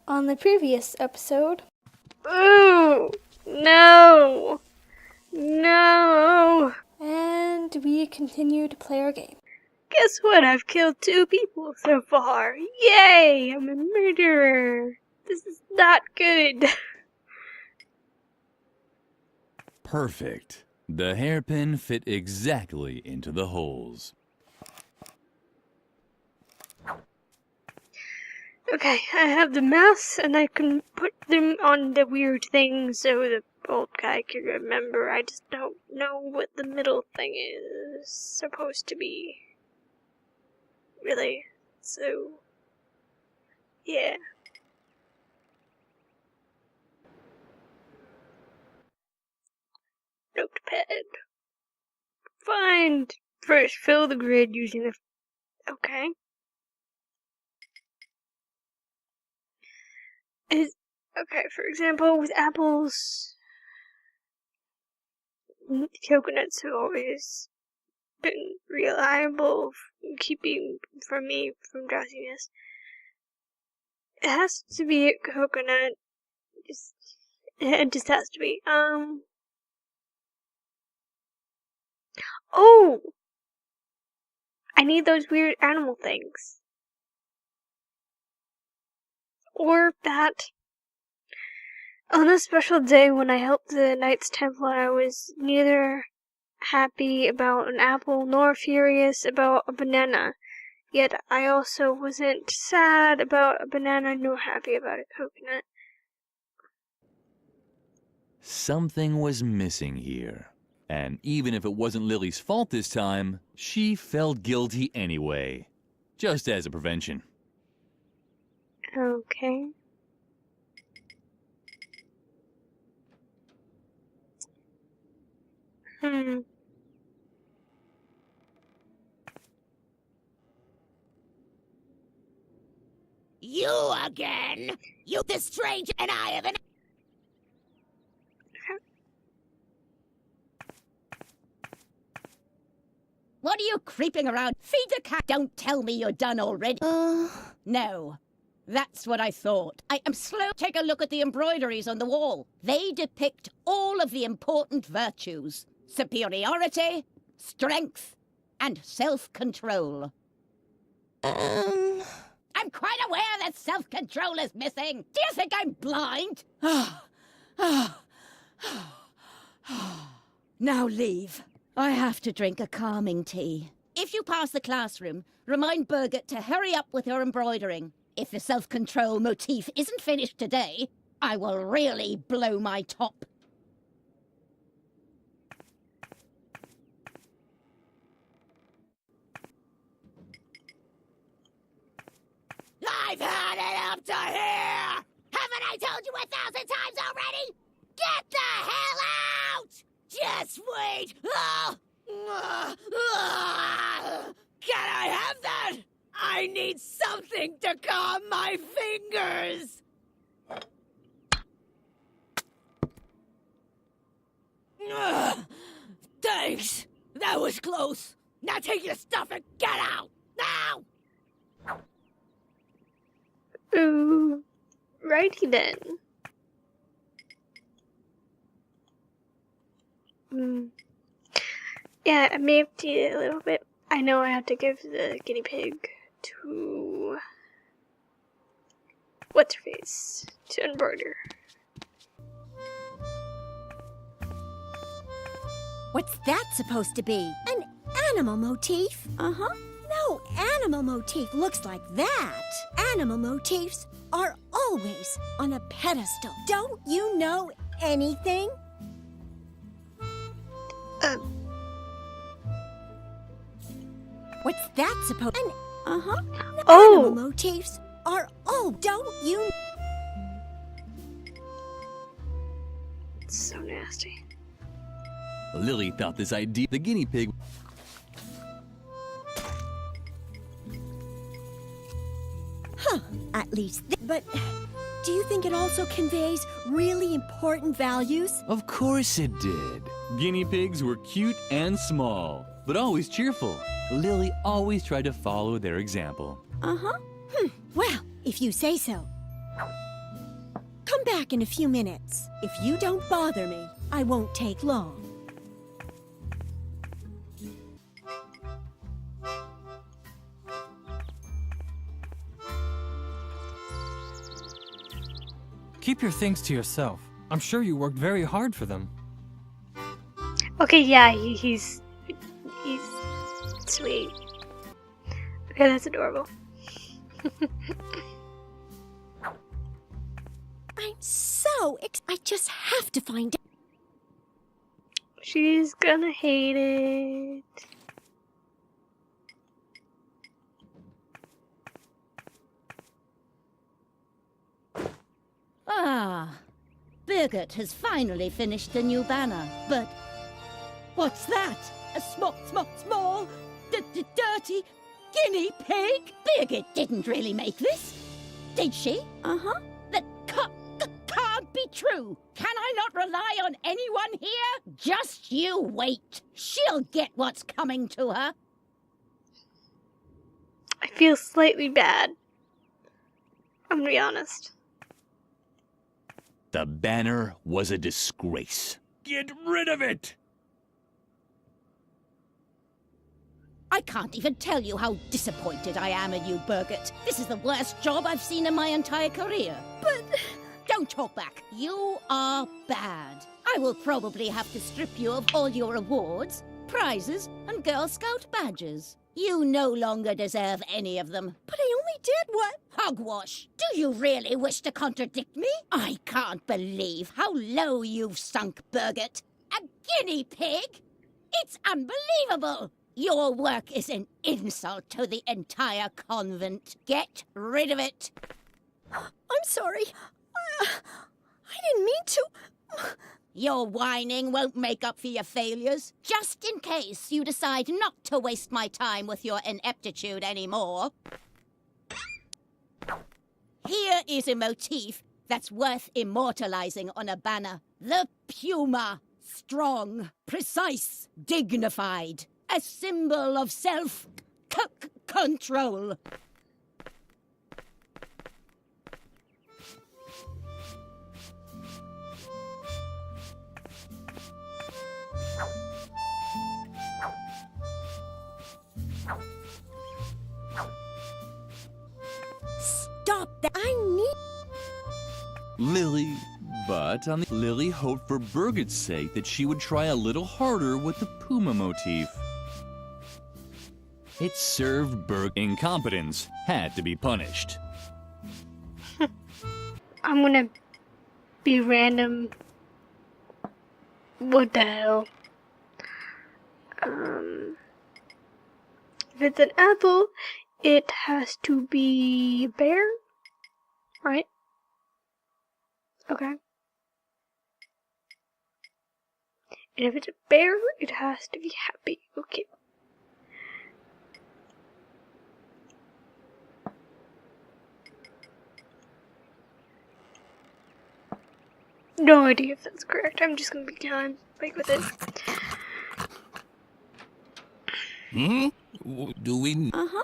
On the previous episode... Ooh! No! No! And we continue to play our game. Guess what? I've killed 2 people so far. Yay! I'm a murderer. This is not good. Perfect. The hairpin fit exactly into the holes. Okay, I have the mouse and I can put them on the weird thing so the old guy can remember. I just don't know what the middle thing is supposed to be. Really. So, yeah. Notepad. Find. First, fill the grid using the... Okay. Okay, for example, with apples, coconuts have always been reliable keeping from me from drowsiness. It has to be a coconut. It just has to be. Oh! I need those weird animal things. Or that. On a special day when I helped the Knights Templar, I was neither happy about an apple nor furious about a banana. Yet I also wasn't sad about a banana nor happy about a coconut. Something was missing here. And even if it wasn't Lily's fault this time, she felt guilty anyway. Just as a prevention. Okay. You again! You this strange and I have an... What are you creeping around? Feed the cat! Don't tell me you're done already. No. That's what I thought. I am slow. Take a look at the embroideries on the wall. They depict all of the important virtues. Superiority, strength, and self-control. I'm quite aware that self-control is missing. Do you think I'm blind? Now leave. I have to drink a calming tea. If you pass the classroom, remind Birgit to hurry up with her embroidering. If the self-control motif isn't finished today, I will really blow my top. I've had it up to here! Haven't I told you 1,000 times already? Get the hell out! Just wait! Can I have that? I need something to calm my fingers! Thanks! That was close! Now take your stuff and get out! Now! Ooh. Righty then. Yeah, I may have cheated a little bit. I know I have to give the guinea pig to... What's-her-face? To embroider. What's that supposed to be? An animal motif? Uh-huh. No animal motif looks like that. Animal motifs are always on a pedestal. Don't you know anything? What's that supposed? Uh-huh. Oh! Animal motifs are all. Don't you? It's so nasty. Lily thought this idea, the guinea pig. Huh. At least. But do you think it also conveys really important values? Of course it did. Guinea pigs were cute and small, but always cheerful. Lily always tried to follow their example. Uh-huh. Well, if you say so. Come back in a few minutes. If you don't bother me, I won't take long. Keep your things to yourself. I'm sure you worked very hard for them. Okay, yeah, he's sweet. Okay, that's adorable. I'm so I just have to find out. She's gonna hate it. Ah, Birgit has finally finished the new banner, but what's that? A small, dirty guinea pig? Birgit didn't really make this, did she? Uh-huh. That can't be true. Can I not rely on anyone here? Just you wait. She'll get what's coming to her. I feel slightly bad. I'm gonna be honest. The banner was a disgrace. Get rid of it! I can't even tell you how disappointed I am in you, Birgit. This is the worst job I've seen in my entire career. But don't talk back. You are bad. I will probably have to strip you of all your awards, prizes, and Girl Scout badges. You no longer deserve any of them. But I only did what? Hogwash! Do you really wish to contradict me? I can't believe how low you've sunk, Birgit. A guinea pig? It's unbelievable! Your work is an insult to the entire convent. Get rid of it. I'm sorry. I didn't mean to. Your whining won't make up for your failures. Just in case you decide not to waste my time with your ineptitude anymore. Here is a motif that's worth immortalizing on a banner. The puma. Strong, precise, dignified. A symbol of self-control. Stop that. I need... Lily, but Lily hoped for Birgit's sake that she would try a little harder with the puma motif. It served incompetence had to be punished. I'm gonna be random. What the hell? If it's an apple, it has to be a bear, right? Okay. And if it's a bear, it has to be happy. Okay. No idea if that's correct. I'm just gonna be done, with it. Do we... Uh-huh.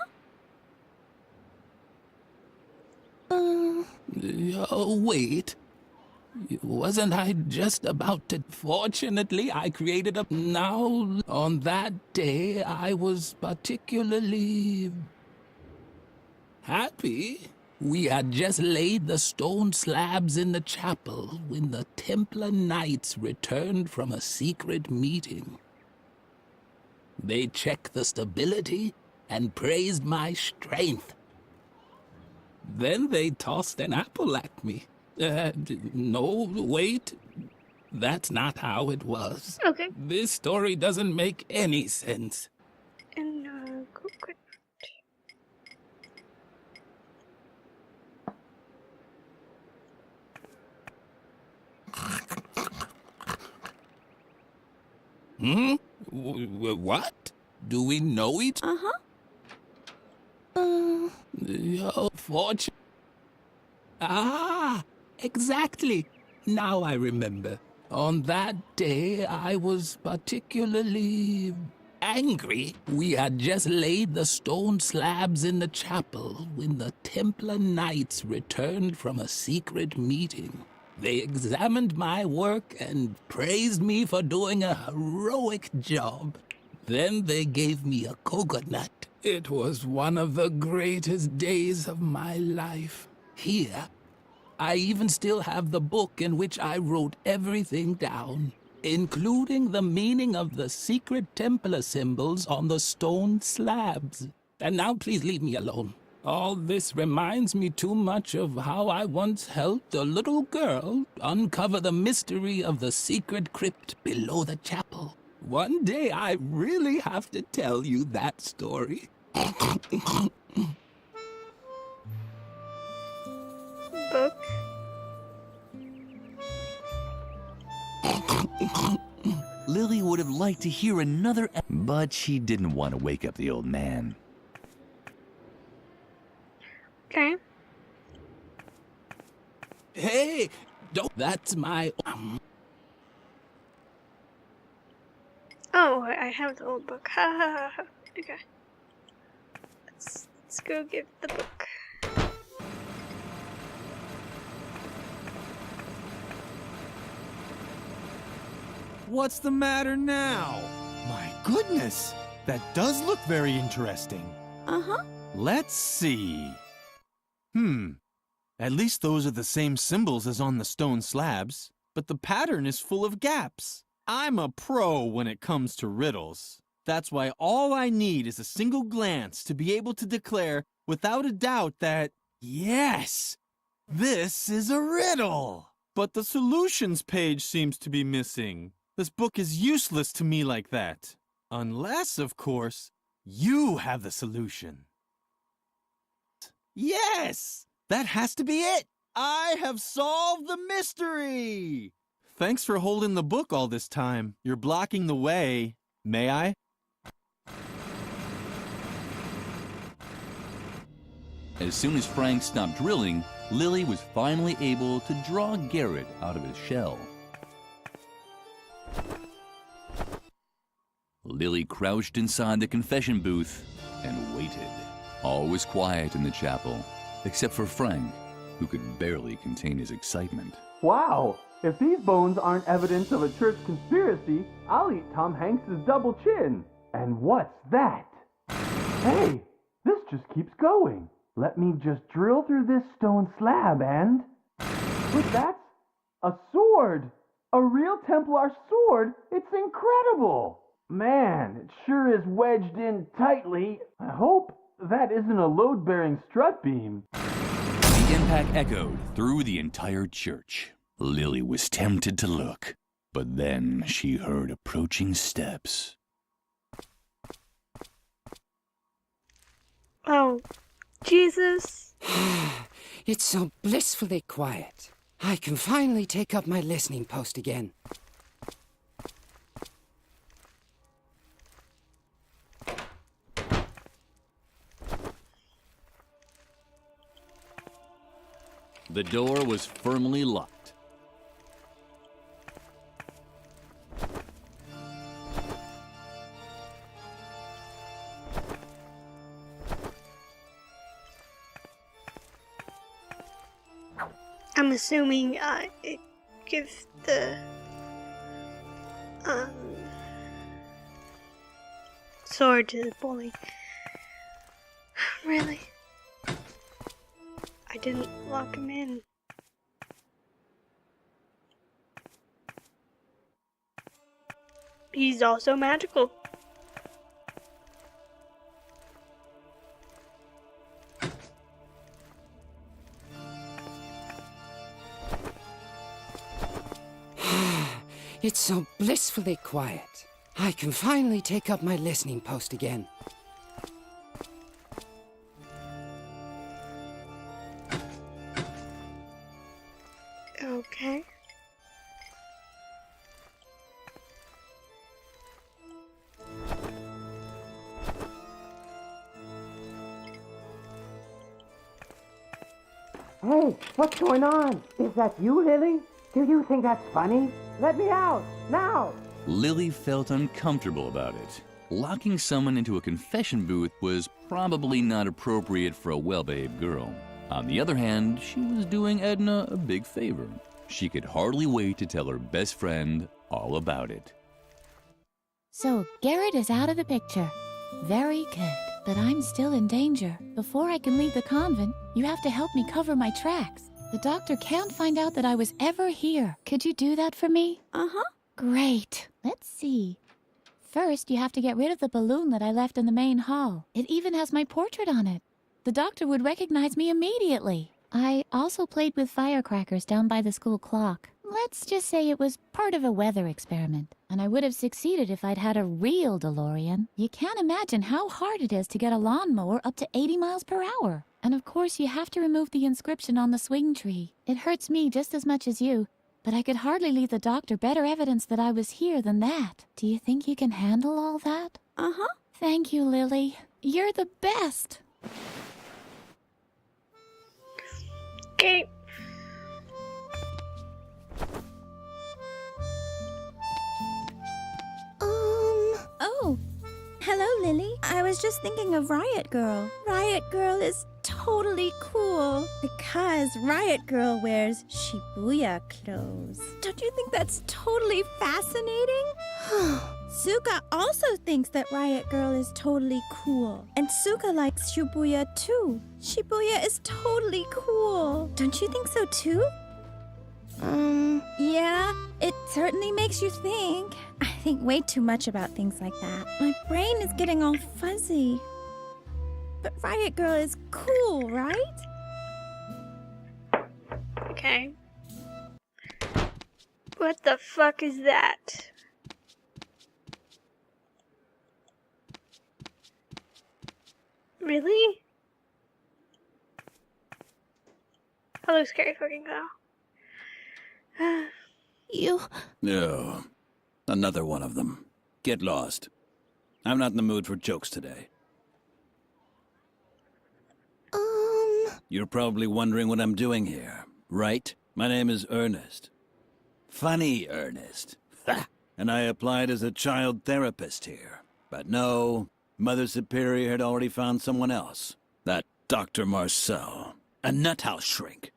wait. Wasn't I just about to... Fortunately, I created a... Now, on that day, I was particularly... happy. We had just laid the stone slabs in the chapel when the Templar Knights returned from a secret meeting. They checked the stability and praised my strength. Then they tossed an apple at me. No, wait. That's not how it was. Okay. This story doesn't make any sense. And, quick. What? Do we know each? Uh-huh. Fortune. Ah, exactly. Now I remember. On that day, I was particularly angry. We had just laid the stone slabs in the chapel when the Templar Knights returned from a secret meeting. They examined my work and praised me for doing a heroic job. Then they gave me a coconut. It was one of the greatest days of my life. Here, I even still have the book in which I wrote everything down, including the meaning of the secret Templar symbols on the stone slabs. And now please leave me alone. All this reminds me too much of how I once helped a little girl uncover the mystery of the secret crypt below the chapel. One day I really have to tell you that story. Book. Lily would have liked to hear another, but she didn't want to wake up the old man. Okay. Hey, don't. That's my. Oh, I have the old book. Ha ha ha ha. Okay. Let's go get the book. What's the matter now? My goodness, that does look very interesting. Uh-huh. Let's see. At least those are the same symbols as on the stone slabs, but the pattern is full of gaps. I'm a pro when it comes to riddles. That's why all I need is a single glance to be able to declare without a doubt that, yes, this is a riddle. But the solutions page seems to be missing. This book is useless to me like that. Unless, of course, you have the solution. Yes! That has to be it! I have solved the mystery! Thanks for holding the book all this time. You're blocking the way. May I? As soon as Frank stopped drilling, Lily was finally able to draw Garrett out of his shell. Lily crouched inside the confession booth and waited. All was quiet in the chapel, except for Frank, who could barely contain his excitement. Wow! If these bones aren't evidence of a church conspiracy, I'll eat Tom Hanks's double chin. And what's that? Hey, this just keeps going. Let me just drill through this stone slab and... Look, that's a sword! A real Templar sword! It's incredible! Man, it sure is wedged in tightly. I hope that isn't a load-bearing strut beam. The impact echoed through the entire church. Lily was tempted to look, but then she heard approaching steps. Oh, Jesus. It's so blissfully quiet. I can finally take up my listening post again. The door was firmly locked. I'm assuming it gives the sword to the bully. Really? I didn't lock him in. He's also magical. It's so blissfully quiet. I can finally take up my listening post again. Okay. Hey, what's going on? Is that you, Lily? Do you think that's funny? Let me out, now! Lily felt uncomfortable about it. Locking someone into a confession booth was probably not appropriate for a well-behaved girl. On the other hand, she was doing Edna a big favor. She could hardly wait to tell her best friend all about it. So Garrett is out of the picture. Very good. But I'm still in danger. Before I can leave the convent, you have to help me cover my tracks. The doctor can't find out that I was ever here. Could you do that for me? Uh-huh. Great. Let's see. First, you have to get rid of the balloon that I left in the main hall. It even has my portrait on it. The doctor would recognize me immediately. I also played with firecrackers down by the school clock. Let's just say it was part of a weather experiment, and I would have succeeded if I'd had a real DeLorean. You can't imagine how hard it is to get a lawnmower up to 80 miles per hour. And of course, you have to remove the inscription on the swing tree. It hurts me just as much as you, but I could hardly leave the doctor better evidence that I was here than that. Do you think you can handle all that? Uh-huh. Thank you, Lily. You're the best. Okay. Oh. Hello, Lily. I was just thinking of Riot Girl. Riot Girl is totally cool because Riot Girl wears Shibuya clothes. Don't you think that's totally fascinating? Suka also thinks that Riot Girl is totally cool. And Suka likes Shibuya too. Shibuya is totally cool. Don't you think so too? Yeah, it certainly makes you think. I think way too much about things like that. My brain is getting all fuzzy. But Riot Girl is cool, right? Okay. What the fuck is that? Really? Hello, scary fucking cow. You... No. Another one of them. Get lost. I'm not in the mood for jokes today. You're probably wondering what I'm doing here, right? My name is Ernest. Funny Ernest. Ha! And I applied as a child therapist here. But no, Mother Superior had already found someone else. That Dr. Marcel. A nuthouse shrink.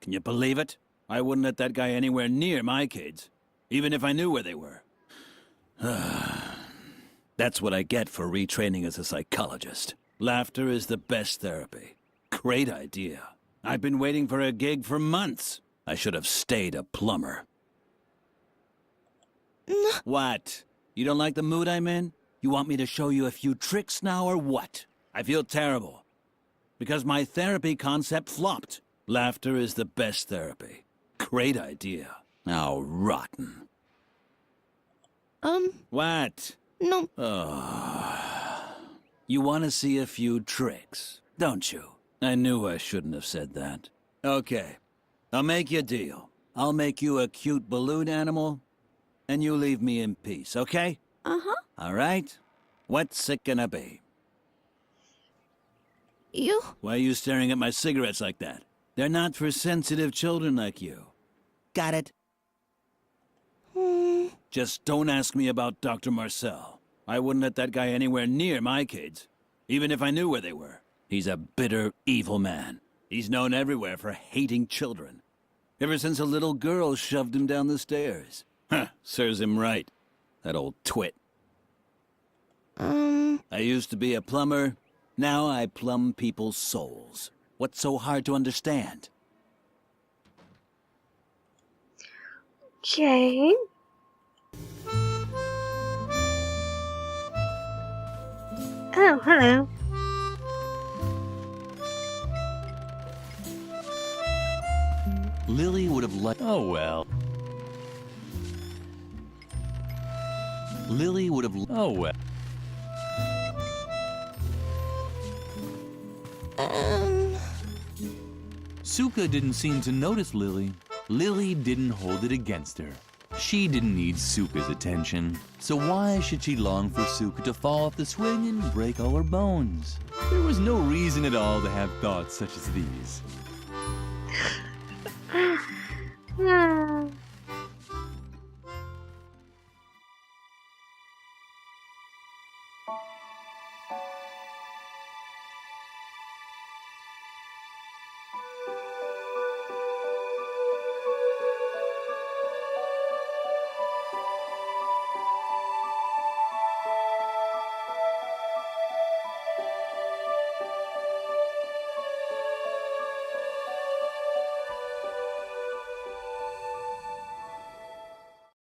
Can you believe it? I wouldn't let that guy anywhere near my kids, even if I knew where they were. That's what I get for retraining as a psychologist. Laughter is the best therapy. Great idea. I've been waiting for a gig for months. I should have stayed a plumber. What? You don't like the mood I'm in? You want me to show you a few tricks now or what? I feel terrible. Because my therapy concept flopped. Laughter is the best therapy. Great idea. How rotten. What? No. You want to see a few tricks, don't you? I knew I shouldn't have said that. Okay. I'll make you a deal. I'll make you a cute balloon animal, and you leave me in peace, okay? Uh-huh. All right? What's it gonna be? You... Why are you staring at my cigarettes like that? They're not for sensitive children like you. Got it? Just don't ask me about Dr. Marcel. I wouldn't let that guy anywhere near my kids, even if I knew where they were. He's a bitter, evil man. He's known everywhere for hating children. Ever since a little girl shoved him down the stairs. Huh, serves him right. That old twit. I used to be a plumber. Now I plumb people's souls. What's so hard to understand? Okay. Oh, hello. Lily would have liked... Oh, well. Lily would have... Oh, well. Suka didn't seem to notice Lily. Lily didn't hold it against her. She didn't need Suka's attention, so why should she long for Suka to fall off the swing and break all her bones? There was no reason at all to have thoughts such as these.